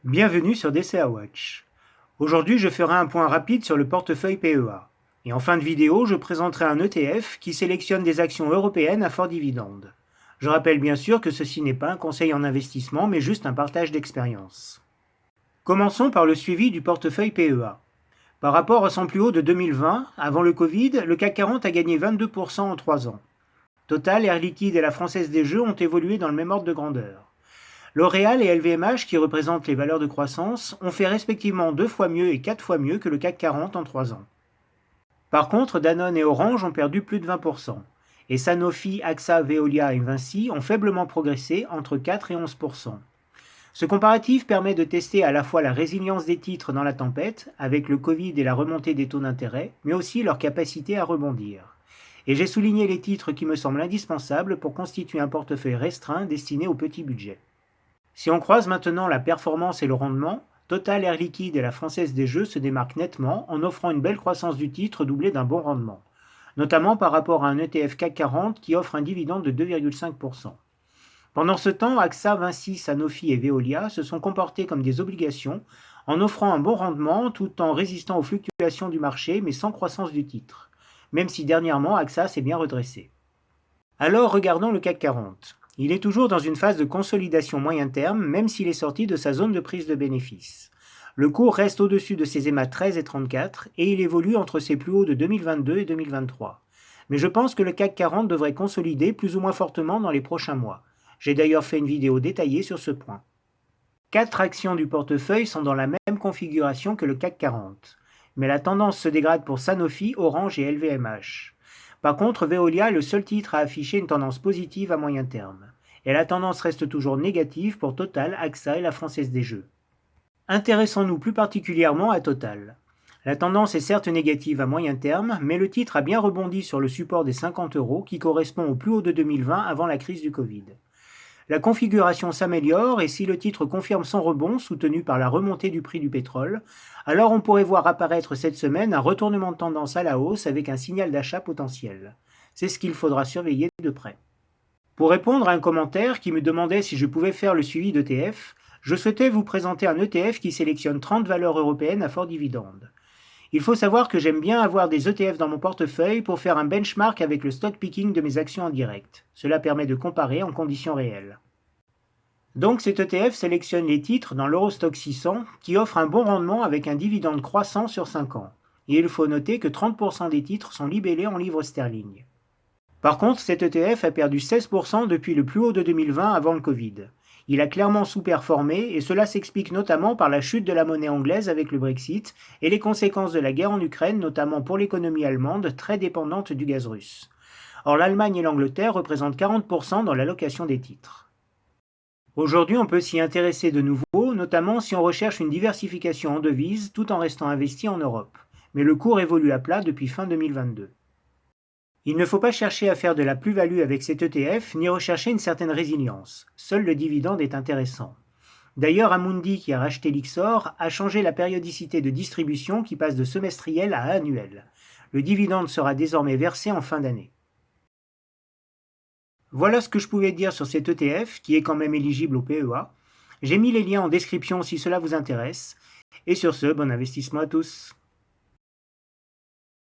Bienvenue sur DCA Watch. Aujourd'hui, je ferai un point rapide sur le portefeuille PEA. Et en fin de vidéo, je présenterai un ETF qui sélectionne des actions européennes à fort dividende. Je rappelle bien sûr que ceci n'est pas un conseil en investissement, mais juste un partage d'expérience. Commençons par le suivi du portefeuille PEA. Par rapport à son plus haut de 2020, avant le Covid, le CAC 40 a gagné 22% en 3 ans. Total, Air Liquide et la Française des Jeux ont évolué dans le même ordre de grandeur. L'Oréal et LVMH, qui représentent les valeurs de croissance, ont fait respectivement 2 fois mieux et 4 fois mieux que le CAC 40 en 3 ans. Par contre, Danone et Orange ont perdu plus de 20%, et Sanofi, AXA, Veolia et Vinci ont faiblement progressé entre 4 et 11%. Ce comparatif permet de tester à la fois la résilience des titres dans la tempête, avec le Covid et la remontée des taux d'intérêt, mais aussi leur capacité à rebondir. Et j'ai souligné les titres qui me semblent indispensables pour constituer un portefeuille restreint destiné aux petits budgets. Si on croise maintenant la performance et le rendement, Total, Air Liquide et la Française des Jeux se démarquent nettement en offrant une belle croissance du titre doublée d'un bon rendement, notamment par rapport à un ETF CAC 40 qui offre un dividende de 2,5%. Pendant ce temps, AXA, Vinci, Sanofi et Veolia se sont comportés comme des obligations en offrant un bon rendement tout en résistant aux fluctuations du marché mais sans croissance du titre, même si dernièrement AXA s'est bien redressé. Alors regardons le CAC 40. Il est toujours dans une phase de consolidation moyen terme, même s'il est sorti de sa zone de prise de bénéfices. Le cours reste au-dessus de ses EMA 13 et 34 et il évolue entre ses plus hauts de 2022 et 2023. Mais je pense que le CAC 40 devrait consolider plus ou moins fortement dans les prochains mois. J'ai d'ailleurs fait une vidéo détaillée sur ce point. 4 actions du portefeuille sont dans la même configuration que le CAC 40. Mais la tendance se dégrade pour Sanofi, Orange et LVMH. Par contre, Veolia est le seul titre à afficher une tendance positive à moyen terme. Et la tendance reste toujours négative pour Total, AXA et la Française des Jeux. Intéressons-nous plus particulièrement à Total. La tendance est certes négative à moyen terme, mais le titre a bien rebondi sur le support des 50 € qui correspond au plus haut de 2020 avant la crise du Covid. La configuration s'améliore et si le titre confirme son rebond soutenu par la remontée du prix du pétrole, alors on pourrait voir apparaître cette semaine un retournement de tendance à la hausse avec un signal d'achat potentiel. C'est ce qu'il faudra surveiller de près. Pour répondre à un commentaire qui me demandait si je pouvais faire le suivi d'ETF, je souhaitais vous présenter un ETF qui sélectionne 30 valeurs européennes à fort dividende. Il faut savoir que j'aime bien avoir des ETF dans mon portefeuille pour faire un benchmark avec le stock picking de mes actions en direct. Cela permet de comparer en conditions réelles. Donc cet ETF sélectionne les titres dans l'Eurostoxx 600 qui offrent un bon rendement avec un dividende croissant sur 5 ans. Et il faut noter que 30% des titres sont libellés en livres sterling. Par contre, cet ETF a perdu 16% depuis le plus haut de 2020 avant le Covid. Il a clairement sous-performé et cela s'explique notamment par la chute de la monnaie anglaise avec le Brexit et les conséquences de la guerre en Ukraine, notamment pour l'économie allemande très dépendante du gaz russe. Or l'Allemagne et l'Angleterre représentent 40% dans l'allocation des titres. Aujourd'hui, on peut s'y intéresser de nouveau, notamment si on recherche une diversification en devises tout en restant investi en Europe. Mais le cours évolue à plat depuis fin 2022. Il ne faut pas chercher à faire de la plus-value avec cet ETF, ni rechercher une certaine résilience. Seul le dividende est intéressant. D'ailleurs, Amundi, qui a racheté Lyxor, a changé la périodicité de distribution qui passe de semestrielle à annuelle. Le dividende sera désormais versé en fin d'année. Voilà ce que je pouvais dire sur cet ETF, qui est quand même éligible au PEA. J'ai mis les liens en description si cela vous intéresse. Et sur ce, bon investissement à tous.